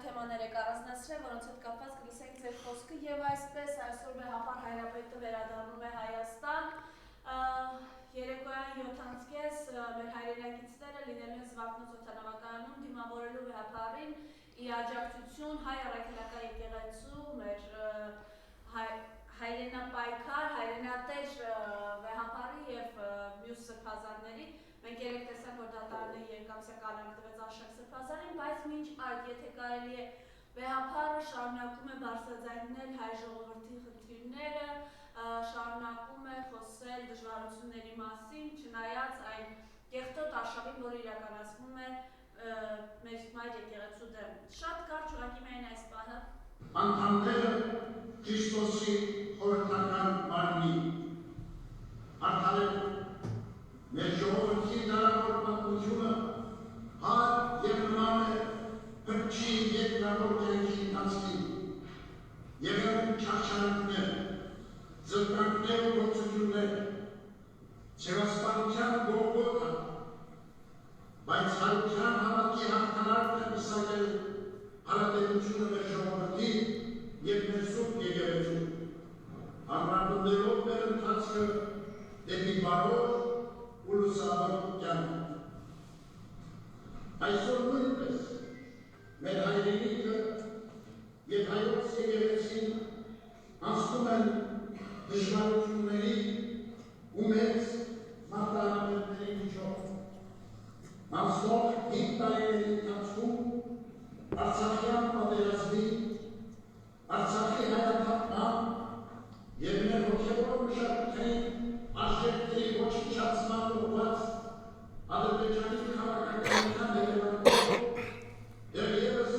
թեմաներ եք առանձնացրել, որոնց հետ կապված կլսենք ձեր խոսքը եւ այսպես այսօր Վեհապար Հայրապետը վերադառնում է Հայաստան։ Երեկոյան 7:30 մեր հայրենակիցները լինելու են Զվարթնոց օդանավակայանում դիմավորելու Վեհապարին ի աջակցություն հայ առաքելական եկեղեցու մեր հայրենապայքար, հայրենատեր Վեհապարի եւ մյուս սրբազանների մենք երեք տեսանք, որ դատարանը երկամսյա կալանք տվեց Արշակ Սրբազանին, բայց մինչ այդ, եթե կարելի է Վեհապարը շարունակում է բարձրաձայնել հայ ժողովրդի խնդիրները, շարունակում է խոսել դժվարությունների մասին, չնայած այն կեղտոտ արշավին, որը իրականացվում է մեր մայր եկեղեցու դեմ։ Շատ կարճ ուղղակի միայն այս պահը։ Անդամները Քրիստոսի խորհրդական մարմնի արդարել մեր ժողովրդի դարավոր պատմությունը հար և նման է հրճի երկրավոր կյանքի ընթացքին և եղել չարչարանքներ, զրկանքներ ու գործություններ, ցեղասպանության գողգոթը, բայց հարության հավատքի հաղթանակն է մսակել հարատենությունը մեր ժողովրդի և մեր սուրբ եկեղեցու, ամրապնդելով մեր ընթացքը դեպի բարոր ու լուսավոր կյանք։ Այսօր նույնպես մեր հայրենիքը և հայոց եկեղեցին անցնում են դժվարությունների ու մեծ մարտահրավերների միջով։ Անցնող 5 տարիների ընթացքում Արցախյան պատերազմի, Արցախի հայաթափման և մեր հոգևոր մշակութային արժեքների ոչնչացման ուղղված Ադրբեջանի քաղաքականության հետևանքով դեռևս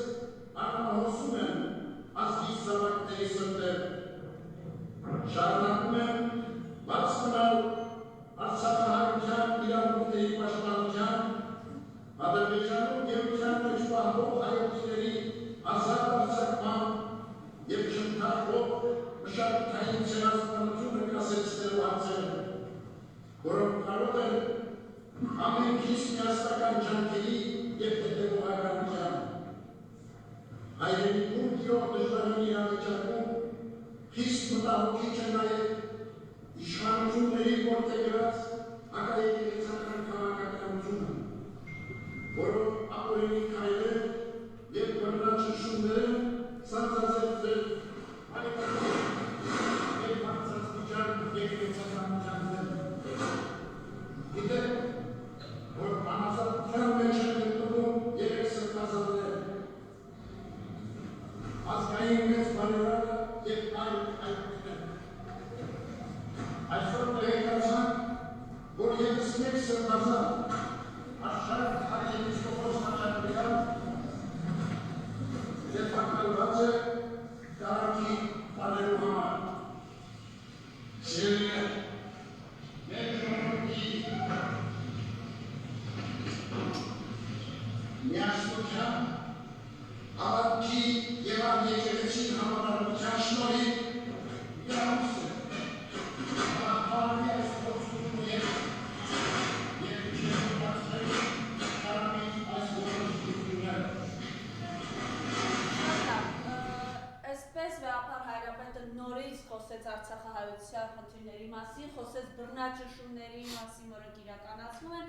ակնահոսում են ազգի զավակների սրտերը։ Շարունակում են բաց մնալ արցախահայության իրավունքների պաշտպանության, Ադրբեջանում գերության մեջ պահվող հայոցների ազատ արձակման և չընդհատվող մշակութային ցեղասպանությունը կասեցնելու հարցերը, որոնք կարող են ամենքից միասնական ջանքերի և հետևողականության։ Հայրենիքում տիրող դժվարին իրավիճակում խիստ մտահոգիչ է նաև իշխանությունների որդեգրած հակաեկեղեցական քաղաքականությունը, որով ապօրինի քայլեր և բռնաճնշումներ սանձազերծել և բարձրաստիճան եկեղեցականության դեմ։ Գիտեք, որ անազատության մեջ են գտնվում 3 սրբազաններ, ազգային մեծ բարերարը և այլ այգուներ։ Այսօր տեղեկացանք, որ ևս մեկ սրբազան Արշակ արքեպիսկոպոս Խաչատրյան ձերբակալված է կյանքի տանելու համար։ Սիրելիներ, մեր ժողովրդի միասնության, հավատքի և եկեղեցին համատարության շնորհիվ իրավունք է հաղթահարի այս գործունեությունը և չեղարկացնել շարանի այս գործունեությունները։ Այսպես Վեհապար Հայրապետը նորից խոսեց արցախահայության խնդիրների մասին, խոսեց բռնաճնշումների մասին, որոնք իրականացվում են։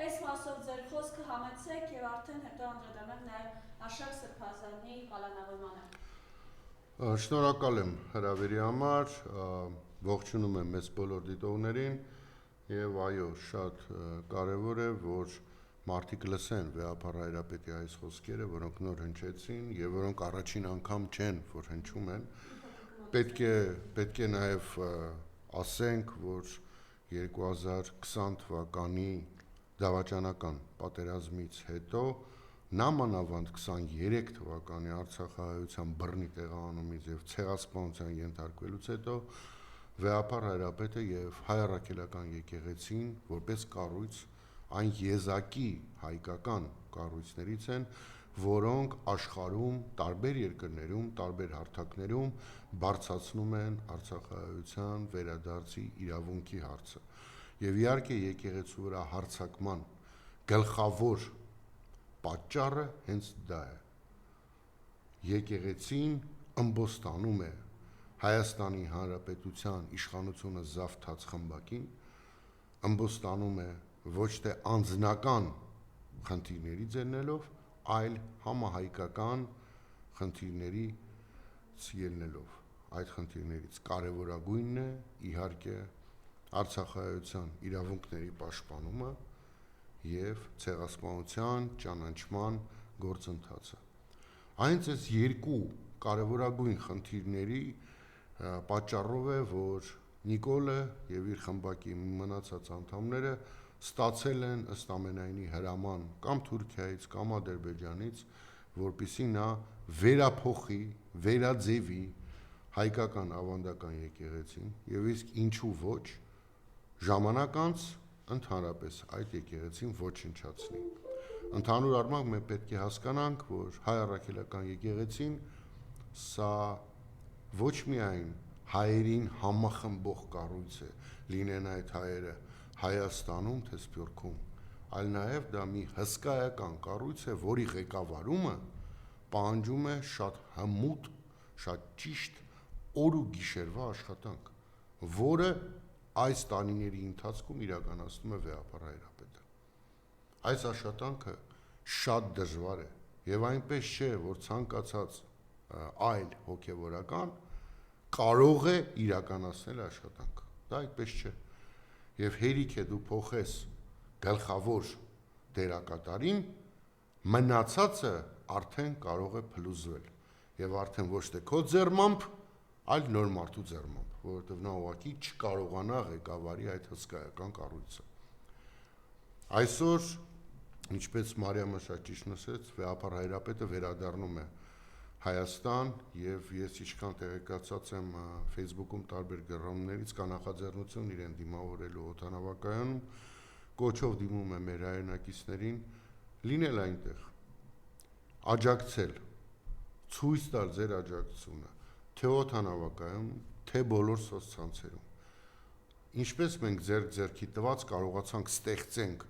Այս մասով ձեր խոսքը համեցեք եւ արդեն հետո անդրադառնանք նաեւ Արշակ Սրբազանի կալանավորմանը։ Շնորհակալ եմ հրավերի համար, ողջունում եմ մեծ բոլոր դիտողներին եւ այո, շատ կարեւոր է, որ մարդիկ լսեն Վեհապար Հայրապետի այս խոսքերը, որոնք նոր հնչեցին եւ որոնք առաջին անգամ չեն, որ հնչում են։ Պետք է նաեւ ասենք, որ 2020 թվականի դավաճանական պատերազմից հետո նամանավանդ 23 թվականի արցախահայության բռնի տեղահանումից եւ ցեղասպանության ենթարկվելուց հետո Վեհապար Հայրապետը եւ հայ առաքելական եկեղեցին որպես կառույց այն եզակի հայկական կառույցներից են, որոնք աշխարհում տարբեր երկրներում, տարբեր հարթակներում բարձրացնում են արցախահայության վերադարձի իրավունքի հարցը։ Եվ իհարկե եկեղեցու վրա հարձակման գլխավոր պատճառը հենց դա է։ եկեղեցին ըմբոստանում է Հայաստանի Հանրապետության իշխանությունը զավթած խմբակին, ըմբոստանում է ոչ թե անձնական խնդիրների ձեռնելով, այլ համահայկական խնդիրների ելնելով։ Այդ խնդիրներից կարևորագույնն է իհարկե Արցախայության իրավունքների պաշտպանումը եւ ցեղասպանության ճանաչման գործընթացը։ Այն այս երկու կարևորագույն խնդիրների պատճառով է, որ Նիկոլը եւ իր խմբակի մնացած անդամները ստացել են ըստ ամենայնի հրաման կամ Թուրքիայից կամ Ադրբեջանից, որպեսզի նա վերափոխի, վերաձևի հայկական ավանդական եկեղեցին եւ իսկ ինչու ոչ ժամանակ անց ընդհանրապես այդ եկեղեցին ոչնչացնի։ Ընդհանուր առմամբ մենք պետք է հասկանանք, որ հայ առաքելական եկեղեցին սա ոչ միայն հայերին համախմբող կառույց է, լինեն այդ հայերը Հայաստանում թե Սփյուռքում, այլ նաև դա մի հսկայական կառույց է, որի ղեկավարումը պահանջում է շատ հմուտ, շատ ճիշտ օր ու գիշերվա աշխատանք, որը այս տարիների ընթացքում իրականացնում է վեհապար հայրապետը։ Այս աշխատանքը շատ դժվար է եւ այնպես չէ, որ ցանկացած այլ հոգեվորական կարող է իրականացնել աշխատանքը։ Դա այդպես չէ։ Եվ հերիք է դու փոխես գլխավոր դերակատարին, մնացածը արդեն կարող է փլուզվել եւ արդեն ոչ թե քո ձեռմամբ, այլ նոր մարդու ձեռմամբ, որովհետեւ նա ուղղակի չկարողանա ղեկավարի այդ հսկայական կառույցը։ Այսօր, ինչպես Մարիամը շատ ճիշտ նշեց, վեհապար հայրապետը վերադառնում է Հայաստան եւ ես ինչքան տեղեկացած եմ Facebook-ում տարբեր գրառումներից կա նախաձեռնություն իրեն դիմավորելու օդանավակայանում, կոչով դիմում է մեր հայրենակիցներին լինել այնտեղ, աջակցել, ցույց տալ ձեր աջակցությունը, թե օդանավակայանում, թե բոլոր սոցցանցերում։ Ինչպես մենք ձեռքի տված կարողացանք ստեղծենք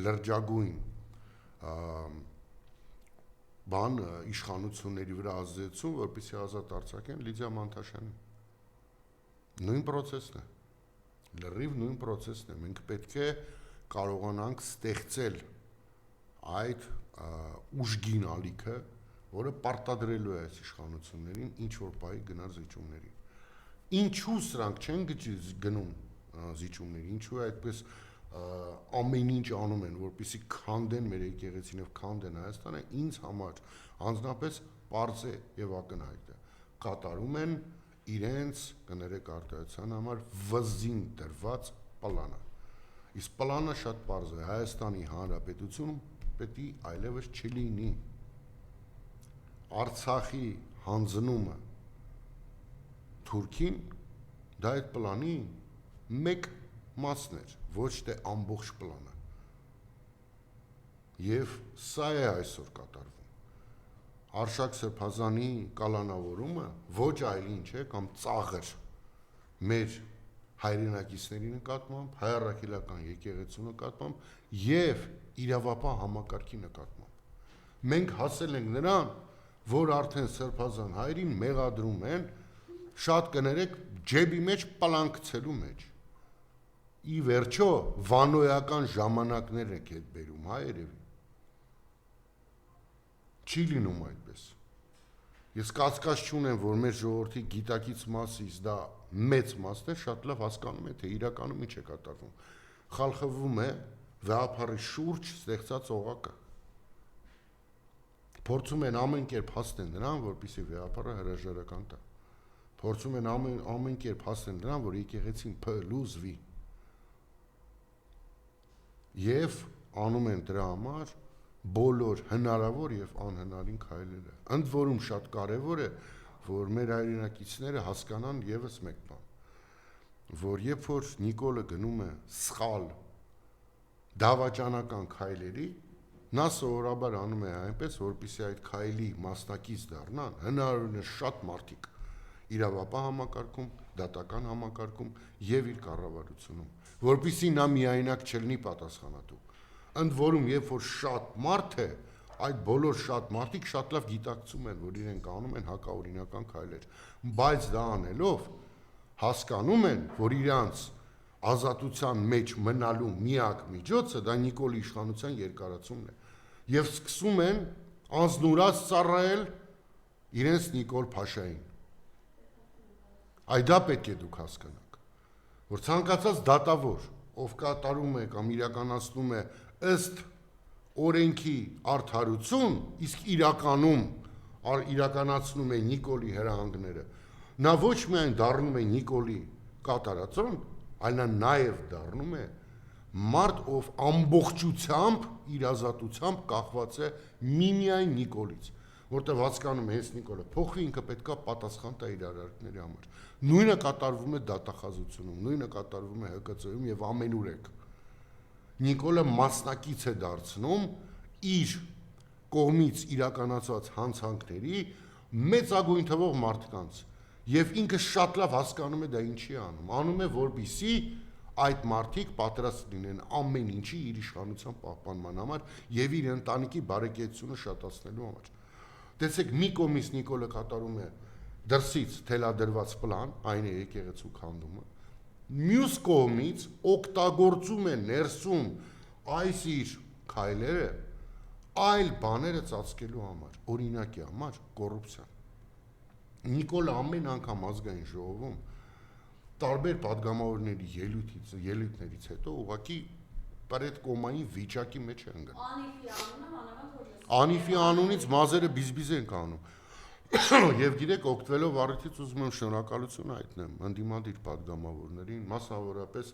լրջագույն բան իշխանությունների վրա ազդեցություն, որպեսզի ազատ արձակեն Լիդիա Մանթաշյանին։ Նույն process-ն է։ Լրիվ նույն process-ն է։ Մենք պետք է կարողանանք ստեղծել այդ ուժգին ալիքը, որը պարտադրելու է այս իշխանություններին ինչ որ պահի գնալ զիջումներին։ Ինչու սրանք չեն գնում զիջումների, ինչու է այդպես ամեն ինչ անում են, որպեսզի քանդեն մեր եկեղեցին եւ քանդեն Հայաստանը, ինձ համար անձնապես պարզ է եւ ակնհայտ է։ Կատարում են իրենց կներեք արտահայտության համար վզին դրված պլանը։ Իսկ պլանը շատ պարզ է, Հայաստանի Հանրապետությունում պետք է այլևս չլինի։ Արցախի հանձնումը Թուրքին դա այդ պլանի մեկ մասն էր, ոչ թե ամբողջ պլանը։ Եվ սա է այսօր կատարվում։ Արշակ Սրբազանի կալանավորումը ոչ այլ ինչ է կամ ծաղր մեր հայրենակիցների նկատմամբ, հայ առաքելական եկեղեցու նկատմամբ եւ իրավապահ համակարգի նկատմամբ։ Մենք հասել ենք նրան, որ արդեն Սրբազան հայրին մեղադրում են շատ կներեք ջեբի մեջ պլանքցելու մեջ։ Ի վերջո վանոյական ժամանակներ եք հետ բերում, հա երևի։ Չի լինում այդպես։ Ես կասկած չունեմ, որ մեր ժողովրդի գիտակից մասից դա մեծ մասն է, շատ լավ հասկանում է, թե իրականում ինչ է կատարվում։ Խալխլվում է վեհապարի շուրջ ստեղծած օղակը։ Փորձում են ամեն կերպ հասնել նրան, որպեսզի վեհապարը հրաժարական տա։ Փորձում են ամեն կերպ հասնել նրան, որ եկեղեցին փլուզվի։ Եվ անում են դրա համար բոլոր հնարավոր եւ անհնարին քայլերը։ Ընդ որում շատ կարեւոր է, որ մեր հայրենակիցները հասկանան եւս մեկ բան, որ երբ որ Նիկոլը գնում է սխալ դավաճանական քայլերի, նա սովորաբար անում է այնպես, որպեսզի այդ քայլի մասնակից դառնան հնարավորինս շատ մարդիկ իրավապահ համակարգում, դատական համակարգում եւ իր կառավարությունում, որպեսզի նա միայնակ չլինի պատասխանատու։ Ընդ որում, երբ որ շատ մարդ է, Այդ բոլոր շատ մարդիկ շատ լավ գիտակցում են, որ իրենք անում են հակաօրինական քայլեր, բայց դա անելով հասկանում են, որ իրանց ազատության մեջ մնալու միակ միջոցը դա Նիկոլի իշխանության երկարացումն է եւ սկսում են անznուրած ծառայել իրենց Նիկոլ Փաշային։ Այդ դա պետք է դուք հասկանաք, որ ցանկացած դատավոր, ով կատարում է կամ իրականացնում է ըստ օրենքի արդարություն, իսկ իրականում իրականացնում է Նիկոլի հրահանգները, նա ոչ միայն դառնում է Նիկոլի կատարածոն, այլ նա նաև դառնում է մարդ, ով ամբողջությամբ իր ազատությամբ կախված է միմիայն Նիկոլից, որտեղ հասկանում է, հենց Նիկոլը փոխվի, ինքը պետքա պատասխան տա իր արարքների համար։ Նույնը կատարվում է դատախազությունում, նույնը կատարվում է ՀԿՑ-ում եւ ամենուրեք։ Նիկոլը մասնակից է դարձնում իր կողմից իրականացված հանցանքների մեծագույն թվով մարդկանց եւ ինքը շատ լավ հասկանում է դա ինչի անում է, որպեսզի այդ մարդիկ պատրաստ լինեն ամեն ինչի իր իշխանության պահպանման համար եւ իր ընտանիքի բարեկեցությունը շատացնելու համար։ Տեսեք, մի կողմից Նիկոլը կատարում է դրսից թելադրված պլան, այն է եկեղեցու քանդումը, մյուս կողմից օգտագործում է ներսում այս իր քայլերը այլ բաները ծածկելու համար, օրինակի համար կոռուպցիան։ Նիկոլը ամեն անգամ ազգային ժողովում տարբեր падգամավորների ելույթներից հետո ուղղակի պարետկոմային վիճակի մեջ է ընկնում։ Անիֆի անունից մազերը բիզբիզ են կանում։ Եվ գիտեք, օգտվելով առիթից ուզում եմ շնորհակալություն հայտնեմ ընդդիմադիր падգամավորներին, մասնավորապես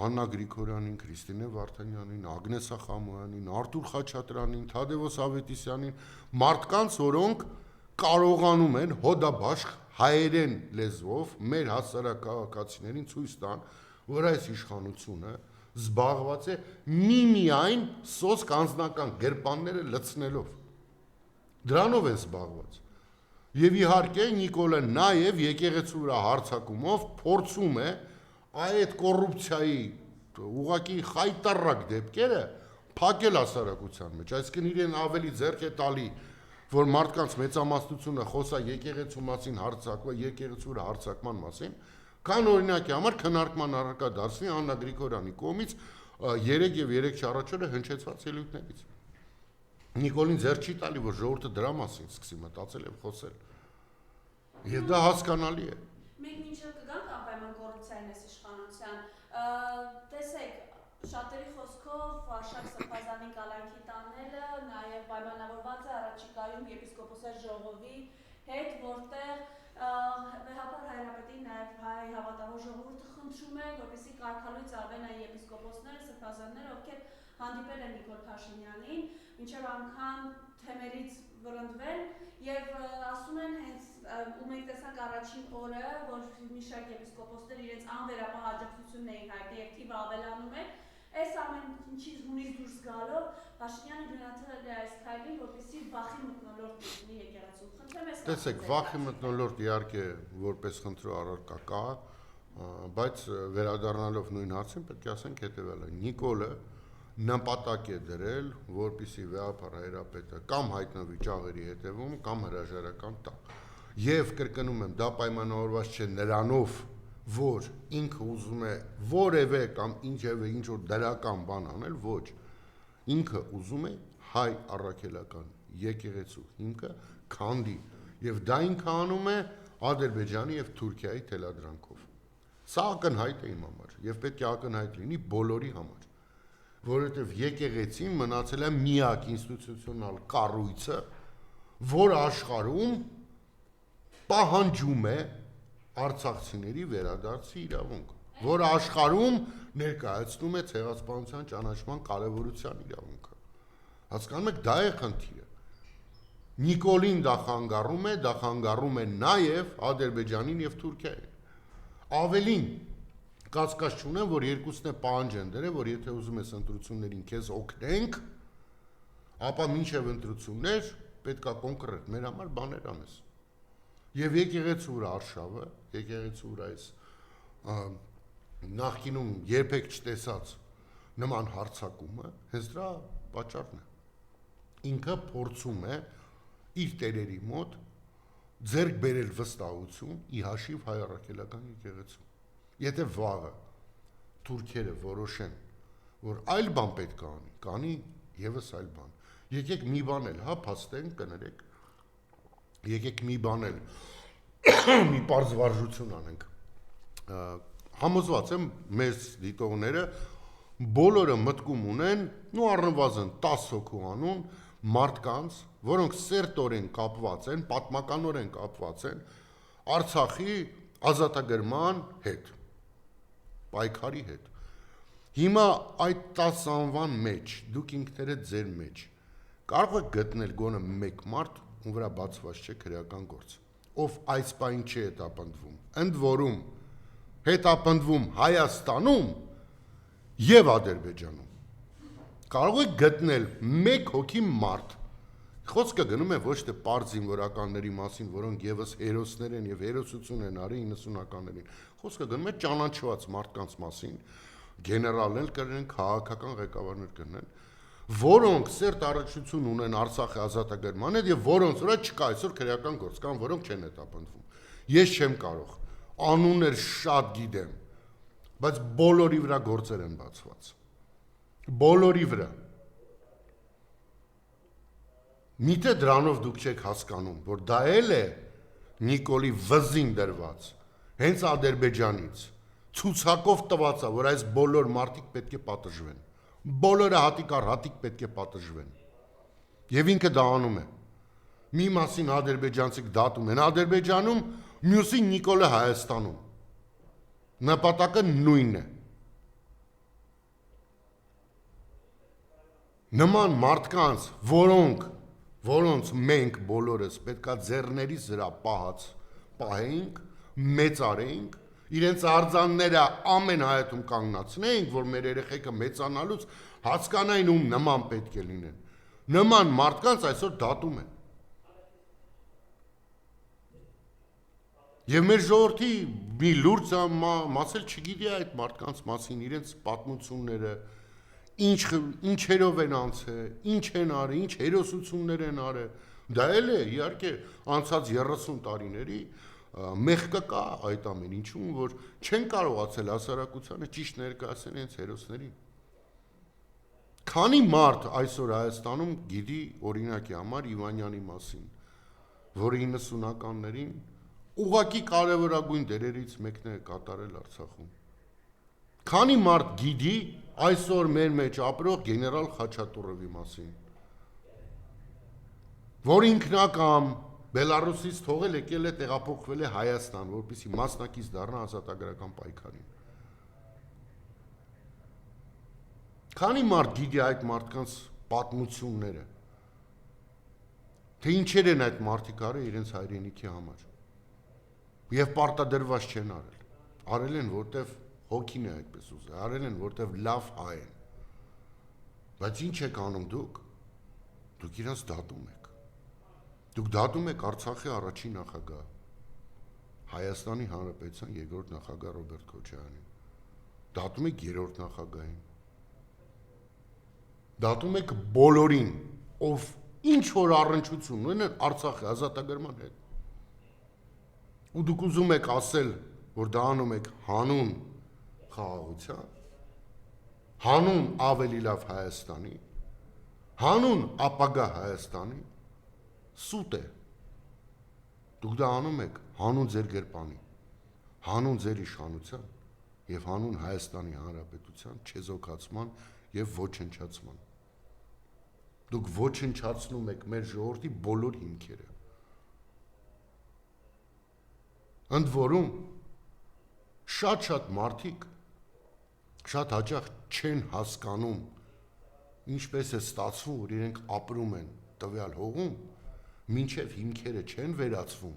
Աննա Գրիգորյանին, Քրիստինե Վարդանյանին, Ագնեսա Խամոյանին, Արտուր Խաչատրյանին, Թադևոս Ավետիսյանին, մարդկանց, որոնք կարողանում են հոդաբաշխ հայերեն լեզվով մեր հասարակահաղորդակցիներին ցույց տան, որ այս իշխանությունը զբաղված է միմիայն սոսկ անձնական գրպանները լցնելով։ Դրանով են զբաղված։ Եվ իհարկե Նիկոլը նաև եկեղեցու վրա հարձակումով փորձում է այդ կոռուպցիայի ուղղակի խայտառակ դեպքերը փակել հասարակության մեջ, այսինքն իրեն ավելի ձեռք է տալի, որ մարդկանց մեծամասնությունը խոսա եկեղեցու մասին եկեղեցու վրա հարձակման մասին, քան օրինակի համար քննարկման առարկա դարձվի Աննա Գրիգորյանի կողմից 3 եւ 3 առաջ օրը հնչեցված ելույթներից։ Նիկոլին ձեռք չի տալի, որ ժողովուրդը դրա մասին սկսի մտածել եւ խոսել։ Եվ դա հասկանալի է։ Մենք մինչև կգանք անպայման կոռուպցիային այս իշխանության։ Տեսեք, շատերի խոսքով Արշակ Սրբազանի կալանքի տանելը նաև պայմանավորված է առաջիկայում եպիսկոպոսի ժողովի հետ, որտեղ Վեհապար Հայրապետին նաև հայ հավատավոր ժողովուրդը խնդրում է, որպեսզի կարգալույց արվեն այն եպիսկոպոսները, սրբազանները, ովքեր հանդիպել են Նիկոլ Փաշինյանին, մինչև անգամ թեմերից վրընդվել եւ ասում են հենց ու մենք տեսանք առաջին օրը, որ մի շարք եպիսկոպոսներ իրենց անվերապահ աջակցությունն էին հայտնել եւ թիվը ավելանում էր, այս ամեն ինչից հունից դուրս գալով Փաշինյանը գնացել է այս քայլին, որպեսզի վախի մթնոլորտ լինի եկեղեցում։ Խնդրեմ ես։ Տեսեք, վախի մթնոլորտ իհարկե որպես խնդրու առարկա կա, բայց վերադառնալով նույն հարցին պետք է ասենք հետեւյալը. Նիկոլը նպատակ է դրել, որպեսզի Վեհապար Հայրապետը կամ հայտնվի ճաղերի հետևում, կամ հրաժարական տա։ Եվ կրկնում եմ, դա պայմանավորված չէ նրանով, որ ինքը ուզում է որևէ կամ ինչ որ դրական բան անել, ոչ։ Ինքը ուզում է հայ առաքելական եկեղեցու հիմքը քանդի, եւ դա ինքը անում է Ադրբեջանի եւ Թուրքիայի թելադրանքով։ Սա ակնհայտ է իմ համար եւ պետք է ակնհայտ լինի բոլորի համար, որովհետեւ եկեղեցին մնացել է միակ ինստիտուցիոնալ կառույցը, որ աշխարհում պահանջում է արցախցիների վերադարձի իրավունք, որ աշխարհում ներկայացնում է ցեղասպանության ճանաչման կարևորության իրավունքը։ Հասկանում եք, դա է խնդիրը։ Նիկոլին դա խանգարում է նաև Ադրբեջանին եւ Թուրքիային։ Ավելին, կասկած չունեմ, որ երկուսն է պահանջ են դրել, որ եթե ուզում ես ընտրություններին քեզ օգնենք, ապա մինչև ընտրություններ պետքա կոնկրետ մեր համար բաներ անես։ Եվ եկեղեցու վրա արշավը, եկեղեցու վրա այս նախկինում երբեք չտեսած նման հարձակումը հենց դրա պատճառն է։ ինքը փորձում է իր տերերի մոտ ձեռք բերել վստահություն ի հաշիվ հայ առաքելական եկեղեցու։ Եթե վաղը թուրքերը որոշեն, որ այլ բան պետք է կանի եւս այլ բան։ Եկեք մի բան էլ, հա, փաստենք, կներեք։ Եկեք մի բան էլ մի պարզ վարժություն անենք։ Համոզված եմ, մեծ դիտողները բոլորը մտքում ունեն, ու առնվազն 10 հոգու անուն մարդկանց, որոնք սերտորեն կապված են, պատմականորեն կապված են Արցախի ազատագրման հետ, պայքարի հետ։ Հիմա այդ 10 անվան մեջ, դուք ինքներդ ձեր մեջ կարող եք գտնել գոնե մեկ մարդ, ում վրա բացված չէ քրեական գործ, ով այս բան չի հետապնդվում, ընդ որում հետապնդվում Հայաստանում եւ Ադրբեջանում։ Կարող եք գտնել մեկ հոգի մարդ, խոսքը գնում է ոչ թե պարզ զինվորականների մասին, որոնք եւս հերոսներ են եւ հերոսություն են արի 90-ականներին, խոսքը գնում է ճանաչված մարդկանց մասին, գեներալներ կրեն, քաղաքական ղեկավարներ կրեն, որոնք սերտ առողջություն ունեն Արցախի ազատագրման հետ եւ որոնց վրա չկա այսօր քրեական գործ, կամ որոնք չեն հետապնդվում։ Ես չեմ կարող, անուններ շատ գիտեմ, բայց բոլորի վրա գործեր են բացված։ Բոլորի վրա։ Միթե դրանով դուք չեք հասկանում, որ դա էլ է Նիկոլի վզին դրված, հենց Ադրբեջանից, ցուցակով տված է, որ այս բոլոր մարդիկ պետք է պատժվեն։ Բոլորը հատիկ առ հատիկ պետք է պատժվեն։ Եվ ինքը դա անում է։ Մի մասին ադրբեջանցիք դատում են Ադրբեջանում, մյուսին Նիկոլը Հայաստանում։ Նպատակը նույնն է։ Նման մարդկանց, որոնց մենք բոլորս պետքա ձեռներից զրա պահենք, մեծարենք, իրենց արձանները ամեն հայաթում կանգնացնենք, որ մեր երեխեքը մեծանալուց հասկանային ում նման պետք է լինեն։ Նման մարդկանց այսօր դատում են։ Եվ մեր ժողովրդի մի լուրջ մասել չգիտի այդ մարդկանց մասին, իրենց պատմությունները, ինչերով են անցել, ինչ են արել, ինչ հերոսություններ են արել։ Դա էլ է, իհարկե, անցած 30 տարիների մեղքը կա այդ ամեն ինչում, որ չեն կարողացել հասարակությանը ճիշտ ներկայացնել հենց հերոսներին։ Քանի մարդ այսօր Հայաստանում գիտի օրինակի համար Իվանյանի մասին, որը 90-ականներին ուղղակի կարևորագույն դերերից մեկն է կատարել Արցախում։ Քանի մարդ գիտի այսօր մեր մեջ ապրող գեներալ Խաչատուրովի մասին, որ ինքնակամ Բելարուսից թողել եկել է տեղափոխվել է Հայաստան, որպեսզի մասնակից դառնա ազատագրական պայքարին։ Քանի մարդ գիտի այդ մարդկանց պատմությունները, թե ինչեր են այդ մարդիկ արել իրենց հայրենիքի համար։ Եվ պարտադրված չեն արել։ Արել են, որտեվ հոգին է այդպես ուզել, արել են, որտեվ լավ հայ են։ Բայց ինչ եք անում դուք։ Դուք իրենց դատում եք։ Դուք դատում եք Արցախի առաջին նախագահ, Հայաստանի Հանրապետության երկրորդ նախագահ Ռոբերտ Քոչարյանին։ Դատում եք երրորդ նախագահին։ Դատում եք բոլորին, ով ինչ որ առնչություն ունեն Արցախի ազատագրման հետ։ Ու դուք ուզում եք ասել, որ դա անում եք հանուն խաղաղության, հանուն ավելի լավ Հայաստանի, հանուն ապագա Հայաստանի, սուտ է։ Դուք դա անում եք հանուն ձեր գրպանի, հանուն ձեր իշխանության եւ հանուն Հայաստանի Հանրապետության չեզոքացման եւ ոչնչացման։ Դուք ոչնչացնում եք մեր ժողովրդի բոլոր հիմքերը։ Ընդ որում շատ մարդիկ շատ հաճախ չեն հասկանում ինչպես է ստացվում, որ իրենք ապրում են տվյալ հողում, մինչև հիմքերը չեն վերացվում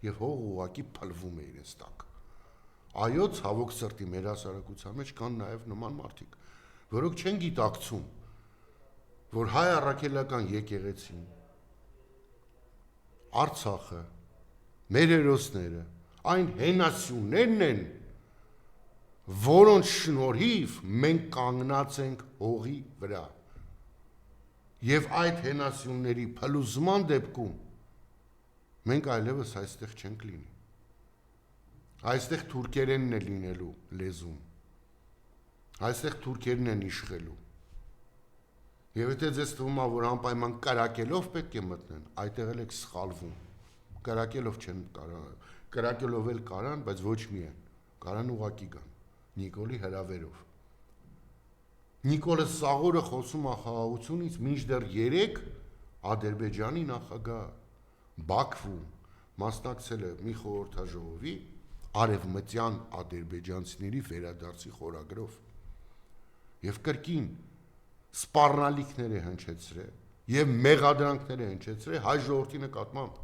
եւ հողը ուղղակի փլվում է իրենց տակ։ Այո, ցավոք սրտի մեր հասարակության մեջ կան նաեւ նման մարդիկ, որոնք չեն գիտակցում, որ հայ առաքելական եկեղեցին, Արցախը, մեր հերոսները այն հենասյուներն են, որոնց շնորհիվ մենք կանգնած ենք հողի վրա։ Եվ այդ հենասյունների փլուզման դեպքում մենք այլևս այստեղ չենք լինի։ Այստեղ թուրքերենն է լինելու լեզուն։ Այստեղ թուրքերն են իշխելու։ Եվ եթե ձեզ թվում է, որ անպայման կրակելով պետք է մտնեն, այդտեղ էլ եք սխալվում։ Կրակելով չեն կարող, կրակելով էլ կարան, բայց ոչ միայն, կարան ուղակի գան, Նիկոլի հրավերով։ Նիկոլը Սաղորը խոսում է խաղաղությունից, մինչդեռ 3 Ադրբեջանի նախագահ Բաքվում մասնակցել է մի խորհրդաժողովի արևմտյան ադրբեջանցիների վերադարձի խորագրով եւ կրկին սպառնալիքներ է հնչեցրել եւ մեղադրանքներ է հնչեցրել հայ ժողովրդի նկատմամբ,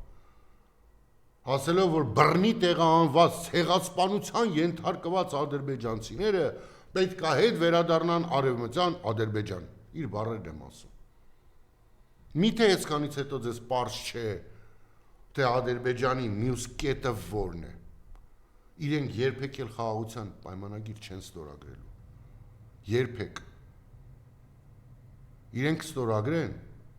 ասելով, որ բռնի տեղահանված ցեղասպանության ենթարկված ադրբեջանցիները պետք է հետ վերադառնան արևմտյան Ադրբեջան, իր բառերն եմ ասում։ Միթե այսքանից հետո ձեզ պարզ չէ, թե Ադրբեջանի մյուս կետը որն է։ Իրենք երբեք էլ խաղաղության պայմանագիր չեն ստորագրելու։ Երբեք։ Իրենք ստորագրեն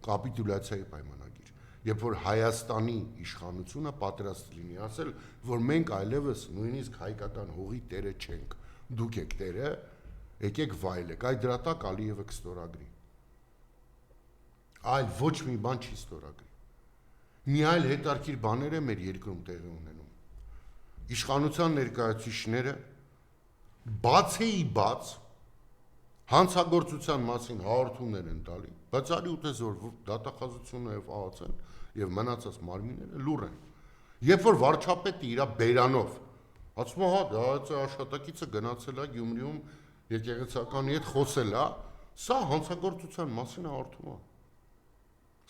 կապիտուլյացիայի պայմանագիր, երբ որ Հայաստանի իշխանությունը պատրաստ լինի ասել, որ մենք այլևս նույնիսկ հայկական հողի տերը չենք, դուք եք տերը, եկեք վայելեք, այդ դրա տակ Ալիևը կստորագրի։ Այլ ոչ մի բան չի ստորագրի։ Մի այլ հետարքիր բաներ է մեր երկրում տեղի ունենում։ Իշխանության ներկայացուցիչները բացեի բաց հանցագործության մասին հաղորդումներ են տալի, բայց արի ուտեզոր դատախազությունը եւ ԱԱՑ-ն եւ մնացած մարմինները լուր են։ Երբ որ վարչապետը իր բերանով ասում է, հա, դա աշխատակիցը գնացել է Գյումրիում եկեղեցականի հետ խոսել է, սա հանցագործության մասին հաղորդում է։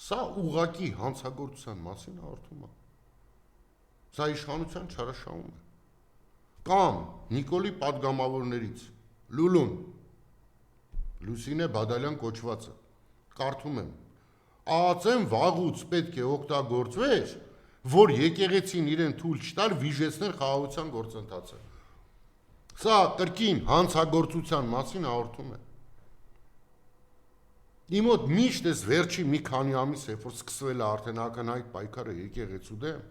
Սա ուղղակի հանցագործության մասին հաղորդում է։ Սա իշխանության չարաշահում է։ Կամ Նիկոլի պատգամավորներից Լուլուն Լուսինե Բադալյան կոչվածը կարդում եմ. ԱԱՑ-ն վաղուց պետք է օգտագործվեր, որ եկեղեցին իրեն թույլ չտար վիժեցնել խաղաղության գործընթացը։ Սա կրկին հանցագործության մասին հաղորդում է։ Իմ մոտ միշտ էս վերջի մի քանի ամիս է, որ սկսվել է արդեն ակնհայտ պայքարը եկեղեցու դեմ,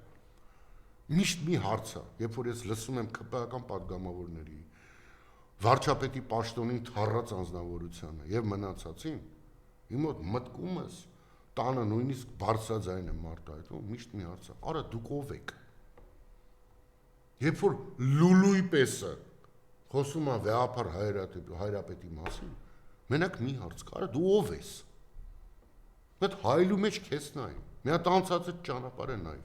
միշտ մի հարց է, երբ որ ես լսում եմ ԿՊ-ական պատգամավորների, վարչապետի պաշտոնին թառած անձնավորությանը եւ մնացածին, իմ մոտ մտքումս տանը նույնիսկ բարձրաձայն եմ արտահայտում, միշտ մի հարց է, արա դուք ով եք։ Երբ որ լուլուի պեսը խոսում է վեհապար հայրապետի մասին, մենակ մի հարց կա, դու ով ես։ Այդ հայլու մեջ քեզ նայ, մի հատ անցածը ճանապարհը նայ։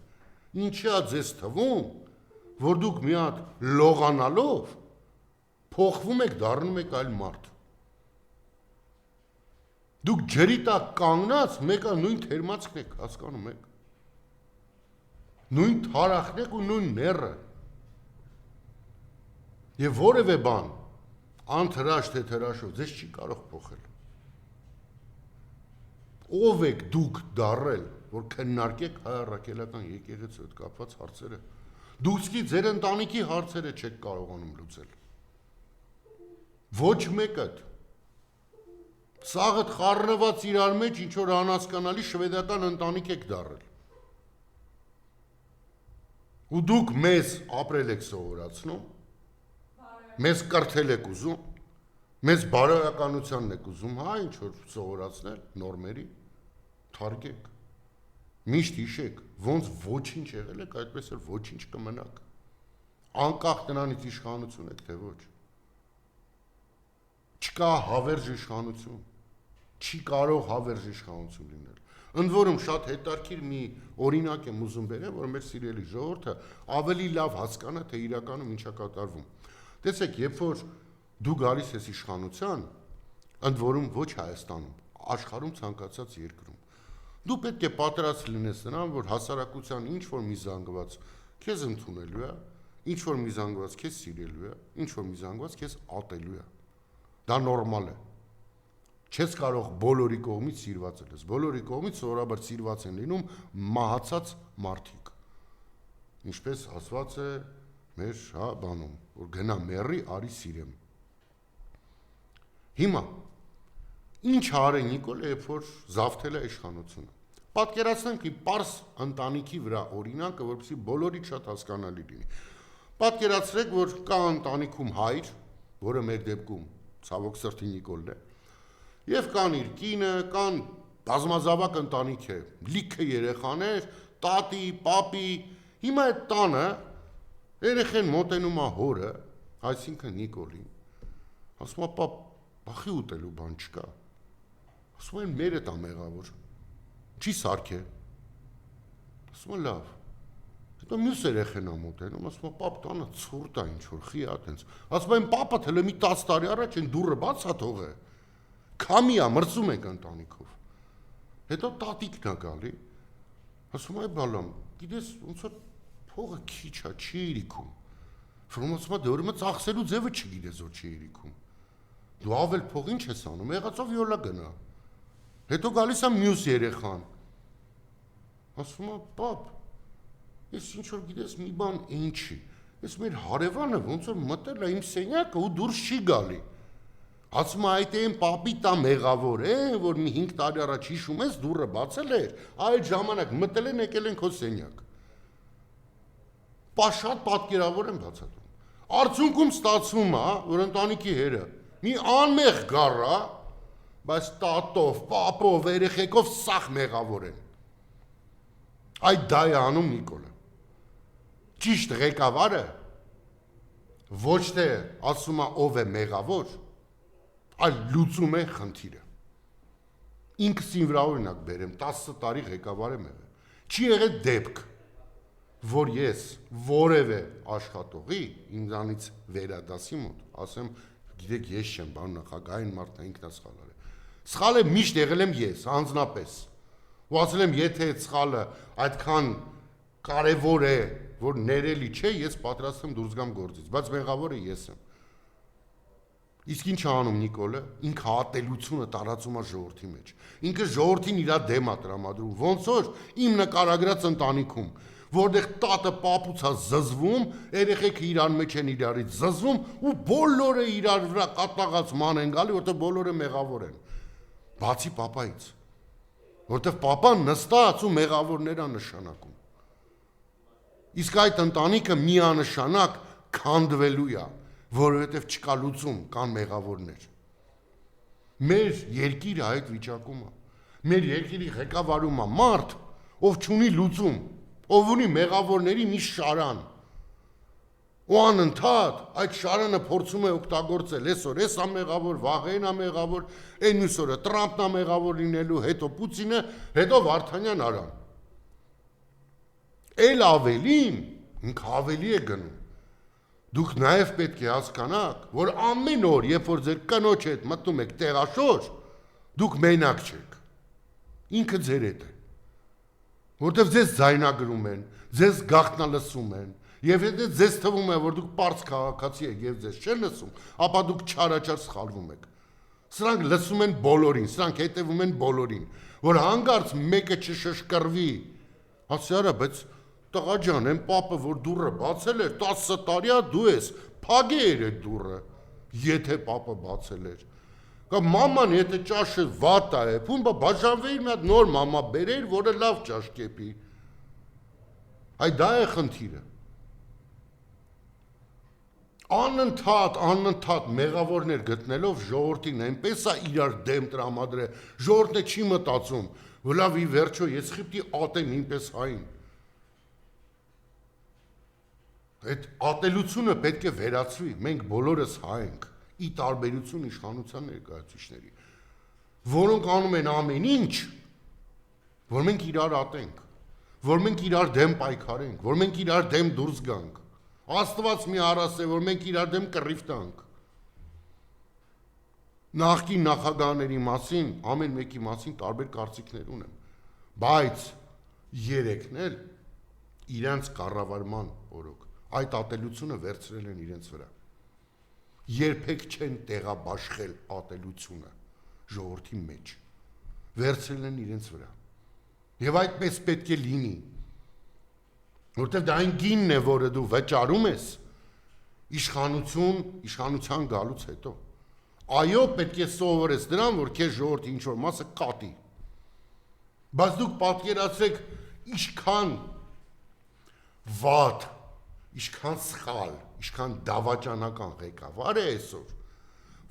Ինչի՞ է ձեզ թվում, որ դուք մի հատ լողանալով փոխվում եք, դառնում եք այլ մարդ։ Դուք ջրի տակ կանգնած մեկը նույն թերմացքն եք, հասկանում եք։ Նույն թարախն եք ու նույն նեռը։ Եվ որևէ բան անթրաշ թե թրաշով ձեզ չի կարող փոխել։ Ով եք դուք դառել, որ քննարկեք հայ առաքելական եկեղեցու հետ կապված հարցերը։ Դուք ձեր ընտանիքի հարցերը չեք կարողանում լուծել։ Ոչ մեկդ։ Սաղդ խառնված իրար մեջ ինչ որ անհասկանալի շվեդական ընտանիք եք դառել։ Ու դուք մեզ ապրել եք սովորացնում, մեզ կրթել եք ուզում, մեզ բարոյականությանն եք ուզում, հա, ինչ որ սովորացնել, նորմերի, թարգեք, միշտ հիշեք, ոնց ոչինչ եղել եք, այդպես էլ ոչինչ կմնաք, անկախ նրանից իշխանություն եք, թե ոչ, չկա հավերժ իշխանություն, չի կարող հավերժ իշխանություն լինել, ընդ որում շատ հետարքիր մի օրինակ եմ ուզում բերեմ, որ մեր սիրելի ժողովուրդը ավելի լավ հասկանա, թե իրականում ինչ է կատարվում։ Տեսեք, երբ որ դու գալիս ես իշխանության, ընդ որում ոչ Հայաստանում, աշխարհում ցանկացած երկրում, դու պետք է պատրաստ լինես նրան, որ հասարակության ինչ որ մի զանգված քեզ ընդունելու է, ինչ որ մի զանգված քեզ սիրելու է, ինչ որ մի զանգված քեզ ատելու է։ Դա նորմալ է։ Չես կարող բոլորի կողմից սիրված լինես։ Բոլորի կողմից սովորաբար սիրված են լինում մահացած մարդիկ։ Ինչպես ասված է մեր բանում, որ գնա մեռի, արի սիրեմ։ Հիմա Ինչ արե Նիկոլը, երբ որ զավթել է իշխանությունը։ Պատկերացնենք մի պարզ ընտանիքի վրա օրինակը, որպեսզի բոլորիդ շատ հասկանալի լինի։ Պատկերացրեք, որ կա ընտանիքում հայր, որը մեր դեպքում ցավոք սրտի Նիկոլն է, եւ կան իր կինը, կան բազմազավակ ընտանիք է, լիքը երեխաներ, տատի, պապի, հիմա այդ տանը երեխեն մոտենում է հորը, այսինքն Նիկոլին, ասում է, պապ, բախի ուտելու բան չկա, ասում են մերը տա մեղավոր, չի սարքե, ասում է լավ, հետո մյուս երեխեն է մոտենում, ասում է, պապ, տանը ցուրտ է ինչ-որ, խի է տենց, ասում են, պապա, թելը մի 10 տարի առաջ են դուրը բաց է թողե, քամի է, մրցում ենք ընտանիքով, հետո տատիկն է գալի, ասում է, բալամ, գիտես, ոնց որ փողը քիչ է, չի իրիքում, Ֆրոմ ասում է, դե ուրեմն ծախսելու ձևը չգիտես, որ չի իրիքում, դու ավել փող ինչ ես անում, եղածով յոլա գնա, հետո գալիս է մյուս երեխան, ասում է, պապ, ես ինչ որ գիտես մի բան ինչի, ես մեր հարևանը ոնց որ մտել է իմ սենյակը ու դուրս չի գալի, ասում է, այդ այն պապի տա մեղավոր է, որ մի 5 տարի առաջ հիշում ես դուռը բացել էր, այդ ժամանակ մտել են եկել են քո սենյակ, շատ պատկերավոր եմ բացատրում, արդյունքում ստացվում է, որ ընտանիքի հերը մի անմեղ գառա, բայց տատով, պապով, երեխեքով սաղ մեղավոր են, այդ դա է անում Նիկոլը, ճիշտ ղեկավարը, ոչ թե ասում է ով է մեղավոր, այլ լուծում է խնդիրը, ինքս իմ վրա օրինակ բերեմ, 10 տարի ղեկավար եմ եղել, չի եղել դեպք, որ ես որևէ աշխատողի ինձանից վերադասի մոտ, ասեմ, գիտեք, ես չեմ, բան նախագահային մարդն ինքն է սխալ արել, սխալը միշտ եղել եմ ես, անձնապես, ու ասել եմ, եթե այդ սխալը այդքան կարևոր է, որ ներելի չէ, ես պատրաստ եմ դուրս գամ գործից, բայց մեղավորը ես եմ, իսկ ինչ անում Նիկոլը, ինքը ատելությունը տարածում է ժողովրդի մեջ, ինքը ժողովրդին իր դեմ է տրամադրում, ոնց որ իմ նկարագրած ընտանիքում, որտեղ տատը պապուց է զզվում, երեխեքը իրար մեջ են իրարից զզվում ու բոլորը իրար վրա կատաղած ման են գալի, որտեղ բոլորը մեղավոր են, բացի պապայից, որտեղ պապան նստած ու մեղավորներ է նշանակում, իսկ այդ ընտանիքը միանշանակ քանդվելու է, որովհետև չկա լուծում, կան մեղավորներ, մեր երկիրը այդ վիճակում է, մեր երկիրի ղեկավարում է մարդ, ով չունի լուծում, ով ունի մեղավորների մի շարան, ու անընդհատ այդ շարանը փորձում է օգտագործել, այսօր էս է մեղավոր, վաղեն է մեղավոր, այն մյուս օրը Տրամպն է մեղավոր լինելու, հետո Պուտինը, հետո Վարդանյան Արան, էլ ավելին, ինքը ավելի է գնում, դուք նաև պետք է հասկանաք, որ ամեն օր, երբ որ ձեր կնոջ հետ մտնում եք տեղաշոր, դուք մենակ չեք, ինքը ձեր հետ է, որտև ձեզ ձայնագրում են, ձեզ գաղտնալսում են, և եթե ձեզ թվում է, որ դուք պարզ քաղաքացի եք և ձեզ չեն լսում, ապա դուք չարաչար սխալվում եք, սրանք լսում են բոլորին, սրանք հետևում են բոլորին, որ հանգարց մեկը չշշկրվի, ասի արա, բայց տղա ջան, այն պապը, որ դուռը բացել էր, 10 տարի է դու ես, փագե էր այդ դուռը, եթե պապը բացել էր, կամ մաման եթե ճաշը վատ է, փումբը բաժանվեիր մի հատ նոր մամա բերեիր, որը լավ ճաշ կեպի, այդ դա է խնդիրը, անընդհատ մեղավորներ գտնելով ժողովրդին այնպես է իրար դեմ տրամադրել, ժողովուրդը չի մտածում, որ լավ ի վերջո ես խիպտի ատեմ ինպես հային, այդ ատելությունը պետք է վերացվի, մենք բոլորս հայ ենք, ի տարբերություն իշխանության ներկայացուցիչների, որոնք անում են ամեն ինչ, որ մենք իրար ատենք, որ մենք իրար դեմ պայքարենք, որ մենք իրար դեմ դուրս գանք, Աստված մի առաս է, որ մենք իրար դեմ կռիվ տանք, նախկին նախագահների մասին, ամեն մեկի մասին տարբեր կարծիքներ ունեմ, բայց երեքն էլ իրենց կառավարման օրոք, այդ ատելությունը վերցրել են իրենց վրա, երբեք չեն տեղաբաշխել ատելությունը ժողովրդի մեջ, վերցրել են իրենց վրա, և այդպես պետք է լինի, որտև դա այն գինն է, որը դու վճարում ես իշխանության գալուց հետո, Այո, պետք է սովորես դրան, որ քեզ ժողովրդի ինչ որ մասը կատի։ Բայց դուք պատկերացրեք ինչքան վատ, ինչքան սխալ, ինչքան դավաճանական ղեկավար է այսօր,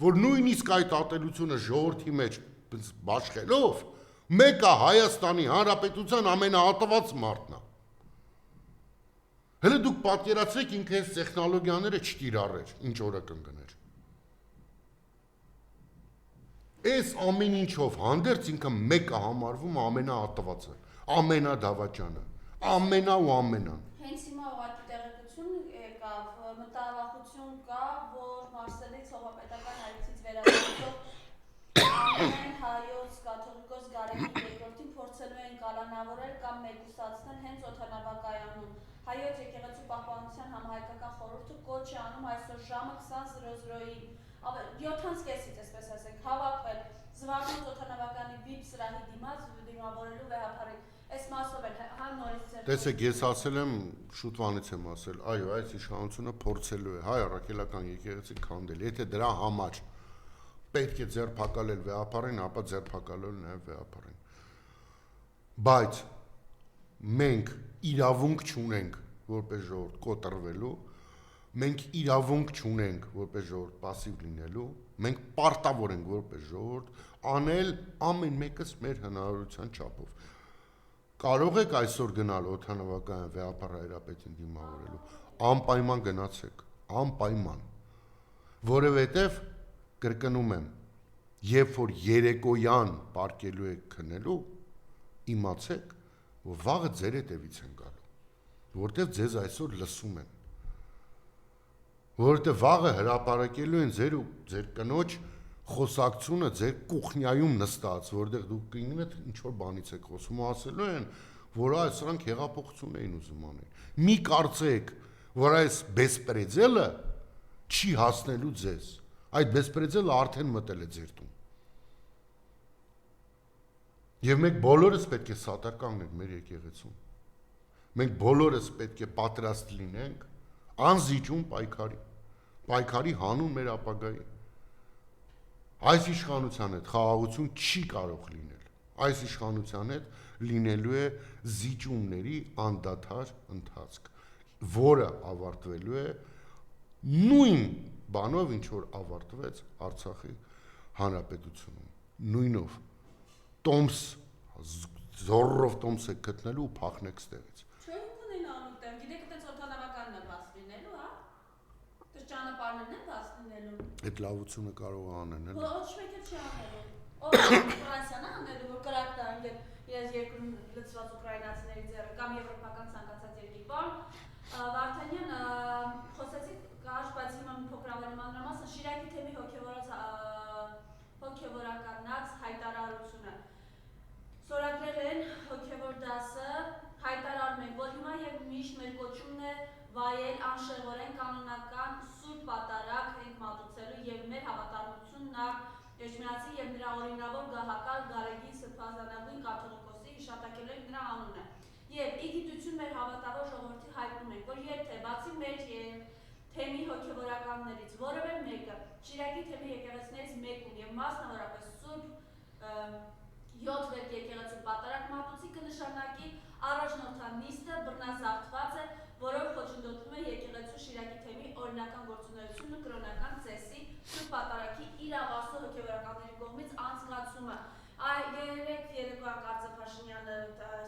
որ նույնիսկ այդ ատելությունը ժողովրդի մեջ բաշխելով, մեկը Հայաստանի Հանրապետության ամենաատված մարդն է։ Հələ դուք պատկերացրեք ինքը այս տեխնոլոգիաները չկիրառեր, ինչ օրը կընկներ։ Այս ամեն ինչով հանդերձ ինքը մեկը համարվում ամենաատվածը, ամենադավաճանը, ամենա ու ամենան։ Հենց հիմա ուղղակի տեղեկություն եկավ, մտավախություն կա, որ Մարսելից հողապետական այցից վերադարձող ամեն հայոց կաթողիկոս Գարեգին II-ին փորձելու են կալանավորել կամ մեկուսացնել հենց օդանավակայանում։ Հայոց եկեղեցու պահպանության համահայկական խորհուրդը կոչ է անում այսօր ժամը 20:00-ին 7:30-ից, այսպես ասենք, հավաքվել Զվարթնոց օդանավականի VIP սրահի դիմավորելու վեհապարին։ Այս մասով էլ հա նորից ձեր։ Տեսեք, ես ասել եմ, շուտվանից եմ ասել, այո, այս իշխանությունը փորձելու է հայ առաքելական եկեղեցին քանդել։ Եթե դրա համար պետք է ձերբակալել վեհապարին, ապա ձերբակալել նաև վեհապարին։ Բայց մենք իրավունք չունենք որպես ժողովուրդ կոտրվելու, մենք իրավունք չունենք որպես ժողովուրդ пассив լինելու, մենք պարտավոր ենք որպես ժողովուրդ անել ամեն մեկս մեր հնարավորության չափով։ Կարող եք այսօր գնալ օդանավակայան վեհապար հայրապետին դիմավորելու, անպայման գնացեք, անպայման, որովհետև կրկնում եմ, երբ որ երեկոյան պարկելու եք քնելու, իմացեք, որ վաղը ձեր հետևից են գալու, որտեղ ձեզ այսօր լսում են, որովհետև վաղը հրապարակելու են ձեր ու ձեր կնոջ խոսակցությունը ձեր կուխնյայում նստած, որտեղ դուք կինդ ինչ-որ բանից եք խոսում ու ասելու են, որ այս սրանք հեղափոխություն էին ուզում անել։ Մի կարծեք, որ այս բեսպրեդելը չի հասնելու ձեզ, այդ բեսպրեդելը արդեն մտել է ձեր տուն։ Եվ մենք բոլորս պետք է սատար կանգնենք մեր եկեղեցում։ Մենք բոլորս պետք է պատրաստ լինենք անզիջում պայքարի հանուն մեր ապագայի։ Այս իշխանության հետ խաղաղություն չի կարող լինել։ Այս իշխանության հետ լինելու է զիջումների անդադար ընթացք, որը ավարտվելու է նույն բանով, ինչ որ ավարտվեց Արցախի հանրապետությունում, նույնով տոմս զորով տոմս եք գտնելու ու փախնեք ստեղից։ Չէ՞ ունեն անուտեմ, գիտեք այդպես օդանավականն է բաց լինելու, հա։ Դեռ ճանապարհներն են բաց լինելու։ Այդ լավությունը կարող է անեն, էլի։ Ոչ մեկը չի անելու։ Ով Ֆրանսիան է անելու, որ կրակ տա ինքն իրենց երկրում լծված ուկրաինացիների ձեռը կամ եվրոպական ցանկացած երկիր։ Պարոն Վարդանյան, խոսեցիք կարճ, բայց հիմա մի փոքր ավելի մանրամասն Շիրակի թեմի հոգևորականած հայտարարությունը։ Սորագրել են հոգևոր դասը, հայտարարում են, որ հիմա եւ միշտ մեր կոչումն է վայել անշեղորեն կանոնական սուրբ պատարագ ենք մատուցելու եւ մեր հավատարմությունն Էջմիածի եւ նրա օրինավոր գահակալ Գարեգին Սրբազանագույն կաթողիկոսի հիշատակելու ենք նրա անունը։ Եվ ի գիտություն մեր հավատավոր ժողովրդի հայտնում ենք, որ եթե բացի մեր թեմի հոգևորականներից որևէ մեկը Շիրակի թեմի եկեղեցիներից մեկում եւ մասնավորապես Սուրբ 7 վեր եկեղեցու պատարագ մատուցի կնշանակի առաջնորդան նիստը բռնազավթված է, որով խոչընդոտվում է եկեղեցու Շիրակի թեմի օրինական գործունեությունը կրոնական ծեսի Սուրբ պատարագի իրավասու հոգևորականների կողմից անցկացումը։ Երեք երեկոյան Կարծե Փաշինյանը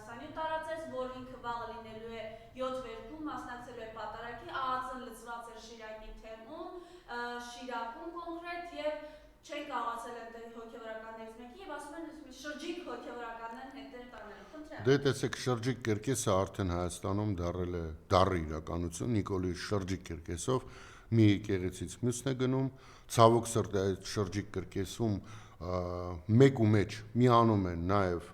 սանյութ տարածեց, որ ինքը վաղը լինելու է 7 վերքում, մասնակցելու է պատարագի, ԱԱԾ-ն լծված էր Շիրակի թեմում, Շիրակում կոնկրետ եւ չեն կարողացել այդ հոգևորականներից մեկի եւ ասում են շրջիկ հոգևորականներն հետեր տանել։ Խնդրեմ։ Դե տեսեք, շրջիկ կերկեսը արդեն Հայաստանում դարել է դառը իրականություն, Նիկոլի շրջիկ կերկեսով մի եկեղեցից մյուսն է գնում, ցավոք սրտի այդ շրջիկ կերկեսում մեկ ու մեջ միանում են նաև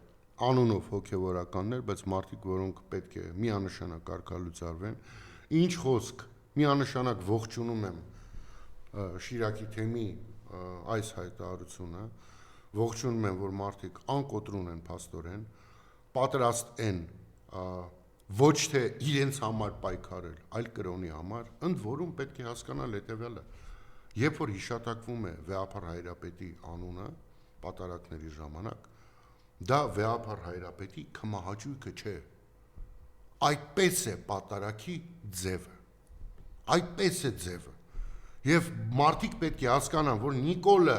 անունով հոգևորականներ, բայց մարդիկ, որոնք պետք է միանշանակ արգալուծարվեն, ինչ խոսք, միանշանակ ողջունում եմ Շիրակի թեմի այս հայտարարությունը, ողջունում եմ, որ մարդիկ անկոտրուն են փաստորեն, պատրաստ են ոչ թե իրենց համար պայքարել, այլ կրոնի համար, ընդ որում պետք է հասկանալ հետևյալը, երբ որ հիշատակվում է Վեհափար Հայրապետի անունը պատարակների ժամանակ, դա Վեհափար Հայրապետի քմահաճույքը չէ, այդպես է պատարակի ձևը, այդպես է ձևը, և մարդիկ պետք է հասկանան, որ Նիկոլը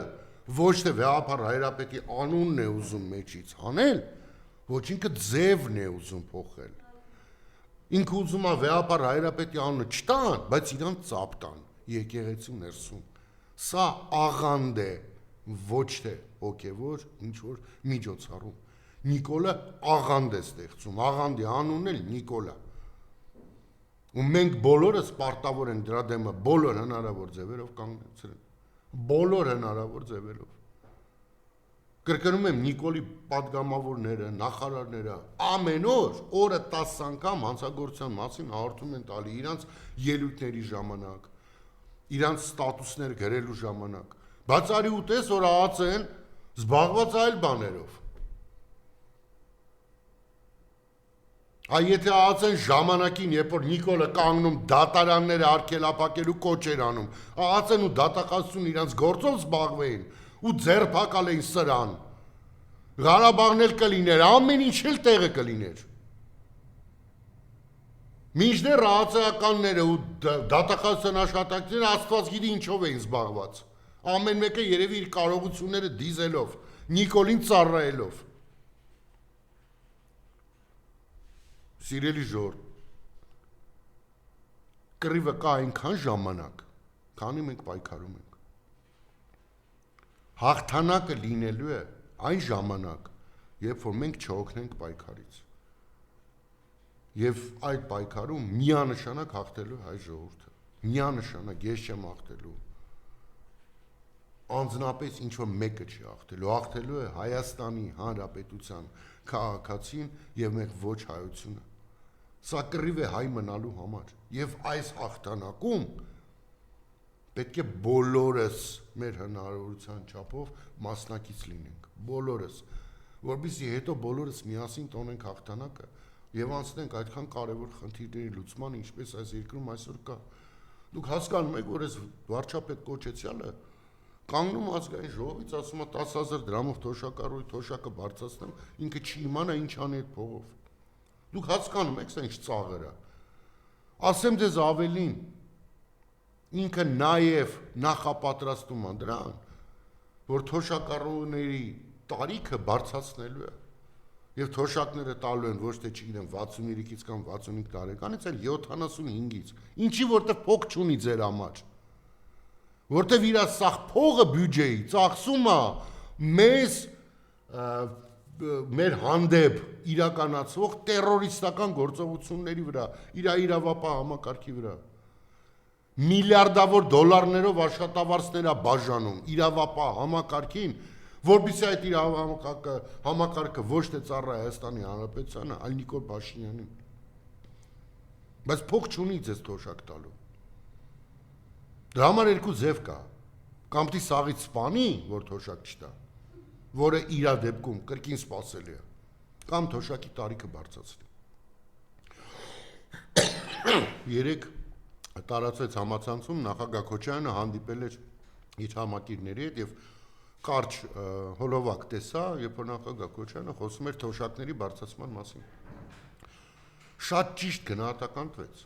ոչ թե Վեհափար Հայրապետի անունն է ուզում մեջից հանել, ոչ ինքը ձևն է ուզում փոխել, ինքը ուզում է Վեհափար Հայրապետի անունը չտան, բայց իրան ծափ տան եկեղեցու ներսում, սա աղանդ է, ոչ թե հոգևոր ինչ-որ միջոցառում, Նիկոլը աղանդ է ստեղծում, աղանդի անունն էլ Նիկոլա, ու մենք բոլորս պարտավոր ենք դրա դեմը բոլոր հնարավոր ձևերով կանգնեցրել, բոլոր հնարավոր ձևերով, կրկնում եմ Նիկոլի պատգամավորները, նախարարները, ամեն օր, օրը 10 անգամ հանցագործության մասին հաղորդում են տալի իրանց ելույթների ժամանակ, իրանց ստատուսներ գրելու ժամանակ, բայց արի ու տես, որ ԱԱՑ-ն զբաղված այլ բաներով, Եթե ԱԱՑ-ն ժամանակին, երբ որ Նիկոլը կանգնում դատարանները արգելափակելու կոչ էր անում, ԱԱՑ-ն ու դատախազությունը իրանց գործով զբաղվեին ու ձեռփակալ էին սրան, Ղարաբաղն էլ կլիներ, ամեն ինչ էլ տեղը կլիներ։ Մինչդեռ ԱԱՑ-ականները ու դատախազության աշխատակիցները Աստված գիտի ինչով էին զբաղված։ Ամեն մեկը երևի իր կարողությունները դիզելով, Նիկոլին ծառայելով։ Սիրելի ժոր, կռիվը կա այնքան ժամանակ, քանի մենք պայքարում ենք։ Հաղթանակը լինելու է այն ժամանակ, երբ որ մենք չօգնենք պայքարից։ Եվ այդ պայքարում միանշանակ հաղթելու հայ ժողովուրդը, միանշանակ ես չեմ հաղթելու։ Անձնապես ինչ-որ մեկը չի հաղթելու, հաղթելու է Հայաստանի Հանրապետության քաղաքացին և մենք ոչ հայությունը։ Սա կռիվ է հայ մնալու համար, և այս հաղթանակում պետք է բոլորս մեր հնարավորության չափով մասնակից լինենք, բոլորս, որպեսզի հետո բոլորս միասին տոնենք հաղթանակը և անցնենք այդքան կարևոր խնդիրների լուծման, ինչպես այս երկրում այսօր կա։ Դուք հասկանում եք, որ այս վարչապետ կոչեցյալը կանգնում ազգային ժողովից, ասում է 10,000 դրամով թոշակառույց, թոշակը բարձրացնեմ, ինքը չի իմանա ինչ անի այդ փողով։ Դուք հասկանում եք, սա ինչ ծաղր է։ Ասեմ ձեզ ավելին, ինքը նաև նախապատրաստում է դրան, որ թոշակառուների տարիքը բարձրացնելու է, և թոշակները տալու են ոչ թե չգիտեմ 63-ից կամ 65 տարեկանից, այլ 75-ից, ինչի որտեղ փող չունի ձեր համար, որտեղ իր սաղ փողը բյուջեի ծախսում է մեզ մեր հանդեպ իրականացվող տերորիստական գործողությունների վրա, իր իրավապահ համակարգի վրա, միլիարդավոր դոլարներով աշխատավարձներ է բաժանում իրավապահ համակարգին, որպեսզի այդ համակարգը ոչ թե ծառայի Հայաստանի Հանրապետությանը, այլ Նիկոլ Փաշինյանին։ Բայց փող չունի ձեզ թոշակ տալու։ Դրա համար երկու ձև կա, կամ դի սաղից սպանի, որ թոշակ չտա, որը իր դեպքում կրկին սպասելի է, կամ թոշակի տարիքը բարձրացնի։ Երեկ տարածվեց համացանցում նախագահ Քոչարյանը հանդիպել էր իր համակիրների հետ և կարճ հոլովակ տեսա, երբ որ նախագահ Քոչարյանը խոսում էր թոշակների բարձրացման մասին։ Շատ ճիշտ գնահատականվեց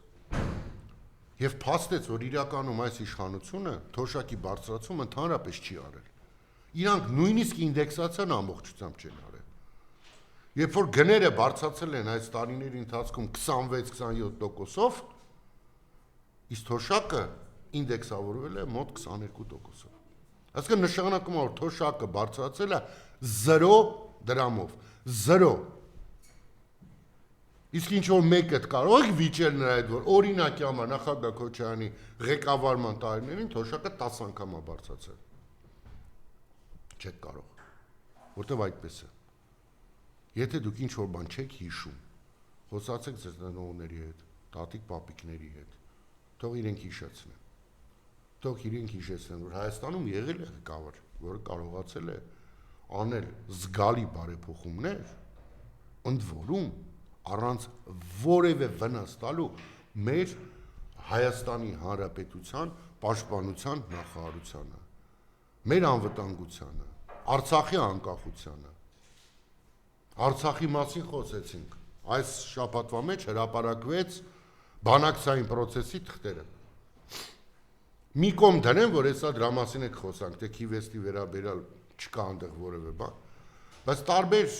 և փաստեց, որ իրականում այս իշխանությունը թոշակի բարձրացում ընդհանրապես չի արել։ Իրանք նույնիսկ ինդեքսացիան ամբողջությամբ չեն արել։ Երբ որ գները բարձրացել են այս տարիների ընթացքում 26-27%-ով, իսկ թոշակը ինդեքսավորվել է մոտ 22%-ով։ Այսինքն նշանակում է, որ թոշակը բարձրացել է 0 դրամով, 0։ Իսկ ինչ-որ մեկը կարող եք վիճել նրա հետ, որ օրինակի համար նախագահ Քոչարյանի ղեկավարման տարիներին թոշակը 10 անգամ է բարձրացել։ Չեք կարող, որտև այդպես է։ Եթե դուք ինչ-որ բան չեք հիշում, խոսացեք ձեր ծնողների հետ, տատիկ-պապիկների հետ, թող իրենք հիշեցնեն։ Թող իրենք հիշեցնեն, որ Հայաստանում եղել է ղեկավար, որը կարողացել է անել զգալի բարեփոխումներ, ընդ որում առանց որևէ վնաս տալու մեր Հայաստանի Հանրապետության պաշտպանության նախարարությանը, մեր անվտանգությանը, Արցախի անկախությանը, Արցախի մասին խոսեցինք, այս շաբաթվա մեջ հրապարակվեց բանակցային process-ի թղթերը։ Մի կողմ դնեմ, որ հեսա դրա մասին եք խոսանք, թե քիվեստի վերաբերյալ չկա այնտեղ որևէ բան, բայց տարբեր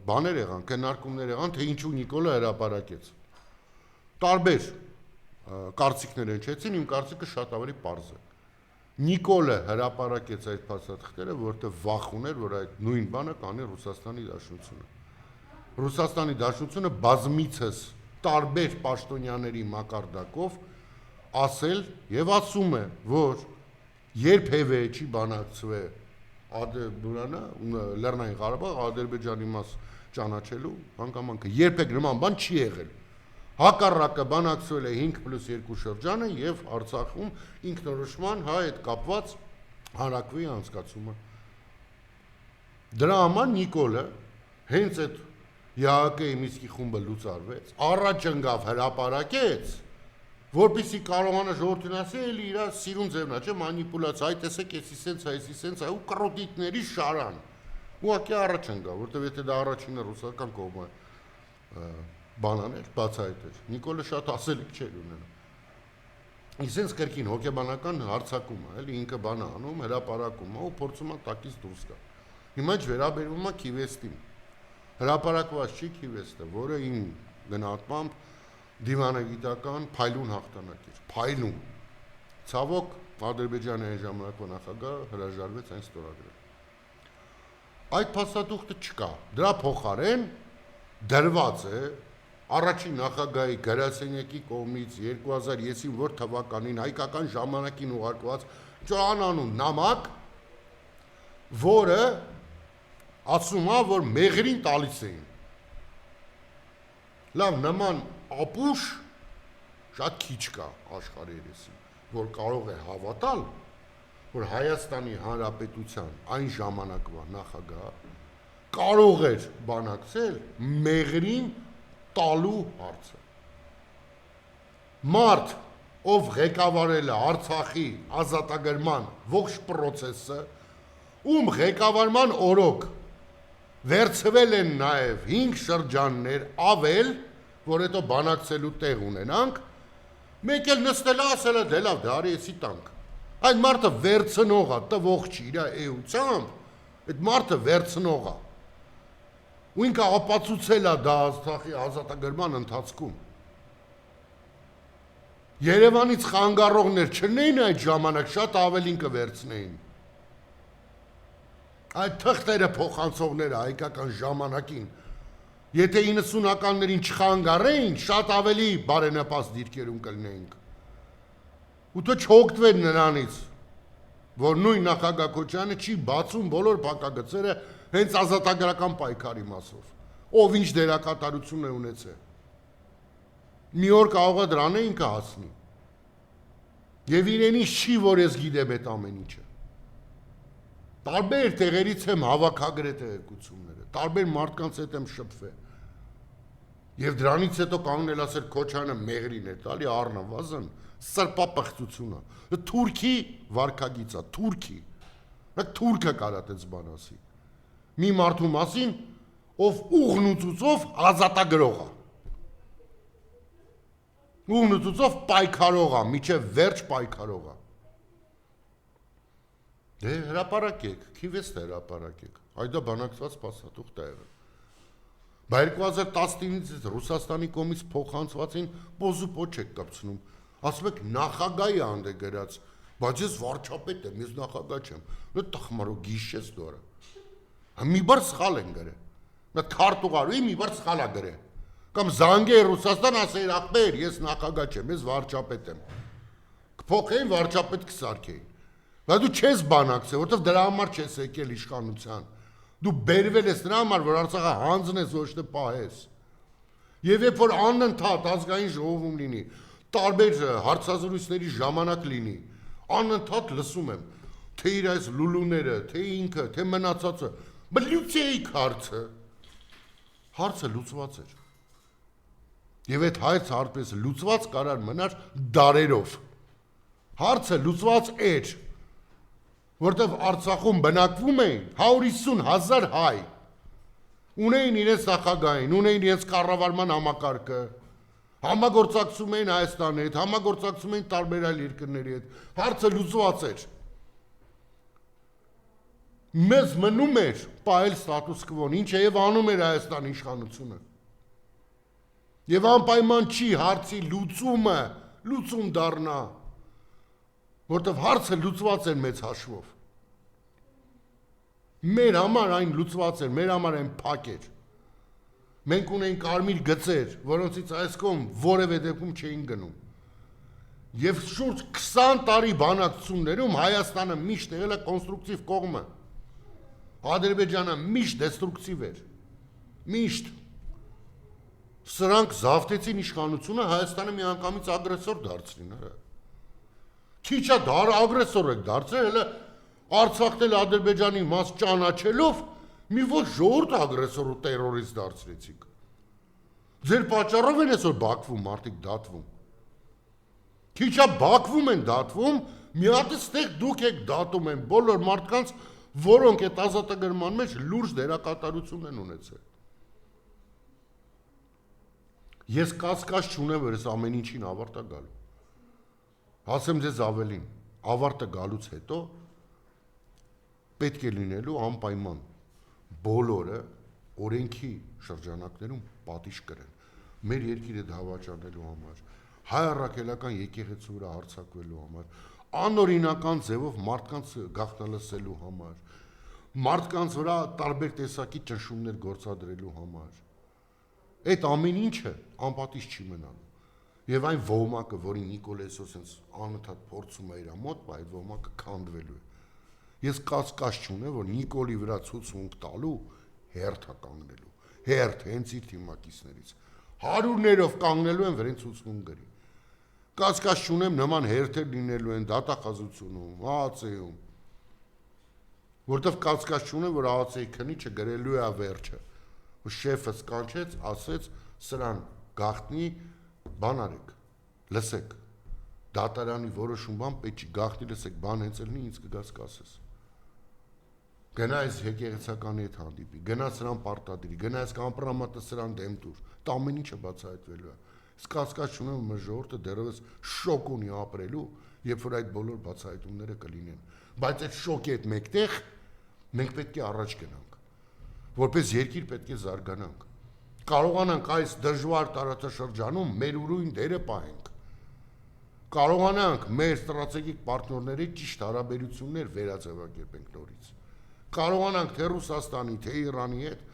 բաներ եղան, քննարկումներ եղան, թե ինչու Նիկոլը հրապարակեց։ Տարբեր կարծիքներ հնչեցին, իմ կարծիքը շատ ավելի պարզ է։ Նիկոլը հրապարակեց այդ փաստաթղթերը, որտեղ վախ ուներ, որ այդ նույն բանը կանի Ռուսաստանի Դաշնությունը։ Ռուսաստանի Դաշնությունը բազմիցս տարբեր պաշտոնյաների մակարդակով ասել եւ ասում է, որ երբևէ չի բանակցվե Լեռնային Ղարաբաղ, Ադրբեջանի մաս ճանաչելու հանգամանքը, երբեք նման բան չի եղել։ Հակառակը բանակցվել է 5+2 շրջանը եւ Արցախում ինքնորոշման հետ կապված հանրակրվեի անցկացումը։ Դրա համար Նիկոլը հենց այդ ԵԱՀԿ-ի Մինսկի խումբը լուծարվեց, առաջ ընկավ հրապարակեց, որպեսզի կարողանա ժողովրդին ասել, էլի իր սիրուն ձևն է, չէ, մանիպուլյացիա, այ տեսեք, էսի սենց, ու կրոտիտների շարան։ Ուղղակի առաջ ընկավ, որտեղ եթե դա առաջինը ռուսական կողմը բանաներ, բացահայտեր, Նիկոլը շատ ասելիք չէր ունենում։ Իսենց կրկին հոգեբանական հարցակում է, էլի ինքը բան է անում, հրապարակում է ու փորձում է տակից դուրս գալ։ Հիմա վերաբերվում է քիվեստին։ Հրապարակված չի քիվեստը, որը իմ գնահատմամբ դիվանագիտական փայլուն հաղթանակ էր, փայլուն։ Ցավոք Ադրբեջանի այն ժամանակվա նախագահը հրաժարվեց այն ստորագրել։ Այդ փաստաթուղթը չկա, դրա փոխարեն դրված է առաջին նախագահի գրասենյակի կողմից 2003 որ թվականին հայկական ժամանակին ուղարկված անանուն նամակ, որը ասում է, որ մեղրին տալիս էին։ Լավ, նման ապուշ շատ քիչ կա աշխարհի երեսին, որ կարող է հավատալ, որ Հայաստանի Հանրապետության այն ժամանակվա նախագահը կարող էր բանակցել մեղրին տալու հարցը։ Մարդ, ով ղեկավարել է Արցախի ազատագրման ողջ process-ը, ում ղեկավարման օրոք վերցվել են նաև 5 շրջաններ ավել, որ հետո բանակցելու տեղ ունենանք, մեկ էլ նստել է ասել է դե լավ, դա արի էսի տանք։ Այդ մարդը վերցնող է, տվող չի իր էությամբ, այդ մարդը վերցնող է։ Ու ինքը ապացուցել է դա Արցախի ազատագրման ընթացքում։ Երևանից խանգարողներ չնեին այդ ժամանակ, շատ ավելին կվերցնեին։ Այդ թղթերը փոխանցողները հայկական ժամանակին, եթե 90-ականներին չխանգարեին, շատ ավելի բարենպաստ դիրքերում կլինեինք։ Ու դու չօգտվեն նրանից, որ նույն նախագահ Քոչարյանը չի բացում բոլոր փակագծերը հենց ազատագրական պայքարի մասով, ով ինչ դերակատարություն է ունեցել։ Մի օր կարող է դրան է ինքը հասնի։ Եվ իրենից չի, որ ես գիտեմ այդ ամեն ինչը։ Տարբեր տեղերից եմ հավաքագրել տեղեկությունները, տարբեր մարդկանց հետ եմ շփվել։ Եվ դրանից հետո կանոնել ասել Քոչարյանը մեղրին է տալի առնվազն սրպապղծությունը։ Թուրքի վարքագիծ է, թուրքի։ Մեկ թուրքը կարատեց բան ասի։ Մի մարդու մասին, ով ուղնուցուցով ազատագրող է։ Ուղնուցուցով պայքարող է, միջև վերջ պայքարող է։ Դե հրապարակեք, քիվեստ հրապարակեք, այդա բանակցված փաստաթուղթ է եղել։ Բա 2019-ից Ռուսաստանի կողմից փոխանցվածին պոզուպոչ եք կպցնում, ասում եք նախագահի անդե գրած, բայց ես վարչապետ եմ, ես նախագահ չեմ, նո տխմարո գիշես դորը։ Մի բար սխալ են գրել, նա քարտուղարուի մի բար սխալ է գրել, կամ զանգե Ռուսաստան ասեին ախպեր, ես նախագահ չեմ, ես վարչապետ եմ, կփոխեին վարչապետ կսարքեին։ Բայց դու չես բանակցել, որովհետև դրա համար չես եկել իշխանության։ Դու բերվել ես նրա համար, որ Արցախը հանձնես, ոչ թե պահես։ Եվ երբ որ անընդհատ ազգային ժողովում լինի, տարբեր հարցազրույցների ժամանակ լինի, անընդհատ լսում եմ, թե իր այս լուլուները, թե ինքը, թե մնացածը, բլյուծեիք հարցը։ Հարցը լուծված էր։ Եվ այդ հայց հարցը լուծված կարար մնար դարերով։ Հարցը լուծված էր, որտեղ Արցախում բնակվում էին 150,000 հայ, ունեին իրենց նախագահին, ունեին իրենց կառավարման համակարգը, համագործակցում էին Հայաստանի հետ, համագործակցում էին տարբեր այլ երկրների հետ, հարցը լուծված էր։ Մեզ մնում էր պահել ստատուս քվոն, ինչը եւ անում էր Հայաստանի իշխանությունը։ Եվ անպայման չի հարցի լուծումը, լուծում դառնա, որտեղ հարցը լուծված էր մեծ հաշվով։ Մեր համար այն լուծված էր, մեր համար այն փակ էր։ Մենք ունեինք կարմիր գծեր, որոնցից այս կողմ որևէ դեպքում չէին գնում։ Եվ շուրջ 20 տարի բանակցություններում Հայաստանը միշտ եղել է կոնստրուկտիվ կողմը։ Ադրբեջանը միշտ դեստրուկտիվ էր։ Միշտ։ Սրանք զավթեցին իշխանությունը Հայաստանը միանգամից ագրեսոր դարձրին, հա։ Քիչ է դար ագրեսոր եք դարձրել, հələ Արցախն էլ Ադրբեջանի մաս ճանաչելով մի ոչ ժողովուրդ ագրեսոր ու տերորիստ դարձրեցիք։ Ձեր պատճառով են այսօր Բաքվում մարդիկ դատվում։ Քիչ է Բաքվում են դատվում, մի հատ ստեղ դուք եք դատում են բոլոր մարդկանց, որոնք այդ ազատագրման մեջ լուրջ դերակատարություն են ունեցել։ Ես կասկած չունեմ, որ այս ամեն ինչին ավարտ է գալու։ Ասեմ ձեզ ավելին, ավարտը գալուց հետո պետք է լինելու անպայման բոլորը օրենքի շրջանակներում պատիժ կրեն։ Մեր երկիրը դավաճանելու համար, հայ առաքելական եկեղեցու վրա հարձակվելու համար, անօրինական ձևով մարդկանց գաղտնալսելու համար, մարդկանց վրա տարբեր տեսակի ճնշումներ գործադրելու համար։ Այդ ամեն ինչը անպատիժ չի մնալու։ Եվ այն ոհմակը, որին Նիկոլեսը ասենց անընդհատ փորձում է իր մոտ, այդ ոհմակը քանդվելու է։ Ես կասկած չունեմ, որ Նիկոլի վրա ցուցմունք տալու հերթ է կանգնելու։ Հերթ հենց իր թիմակիցներից։ Հարյուրներով կանգնելու են վրեն ցուցմունք գրի։ Կասկած չունեմ նման հերթեր լինելու են դատախազությունում, ԱԱՑ-ում։ Որտեվ կասկած չունեմ, որ ԱԱՑ-ի քնիչը գրելու է վերջը։ Շեֆը սկանչեց, ասեց, սրան գաղտնի բան արեք, լսեք, դատարանի որոշում բան պետք չի, գաղտնի լսեք, բան հենց ելնի, ինձ կգաս կասես։ Գնա այս եկեղեցականի հետ հանդիպի, գնա սրան պարտադրի, գնա այս կամպրամատը սրան դեմ տուր, դա ամեն ինչը բացահայտվելու է։ Իսկ կասկած չունեմ, որ ժողովուրդը դեռևս շոկ ունի ապրելու, երբ որ այդ բոլոր բացահայտումները կլինեն։ Բայց այդ շոկի հետ մեկտեղ մենք պետք է առաջ գնանք։ Որպես երկիր պետք է զարգանանք։ Կարողանանք այս դժվար տարածաշրջանում մեր ուրույն դերը պահենք։ Կարողանանք մեր ստրատեգիկ պարտներների ճիշտ հարաբերություններ վերաձևակերպենք նորից։ Կարողանանք թե Ռուսաստանի, թե Իրանի հետ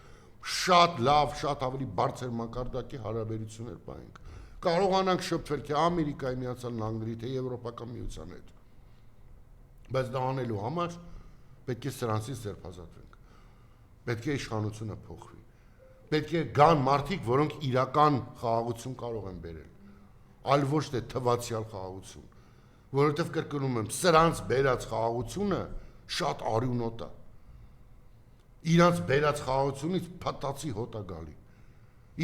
շատ լավ, շատ ավելի բարձր մակարդակի հարաբերություններ պահենք։ Կարողանանք շփվել թե Ամերիկայի Միացյալ Նահանգների, թե Եվրոպական միության հետ։ Բայց դա անելու համար պետք է սրանցից ձերբազատվենք։ Պետք է իշխանությունը փոխվի։ Պետք է գան մարդիկ, որոնք իրական խաղաղություն կարող են բերել, այլ ոչ թե թվացial խաղաղություն, որովհետև կրկնում եմ, սրանց բերած խաղաղությունը շատ արյունոտ է։ Իրանց բերած խաղաղությունից փտացի հոտ է գալի։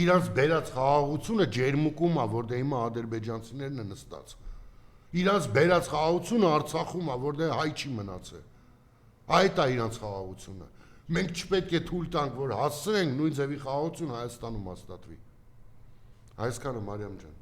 Իրանց բերած խաղաղությունը ջերմուկում է, որտեղ հիմա ադրբեջանցիներն են նստած։ Իրանց բերած խաղաղությունը Արցախում է, որտեղ հայ չի մնացել։ Այդ է իրանց խաղաղությունը։ Մենք չպետք է թույլ տանք, որ հասցնենք նույն ձևի խաղաղություն Հայաստանում հաստատվի։ Այսքանը Մարիամ ջան։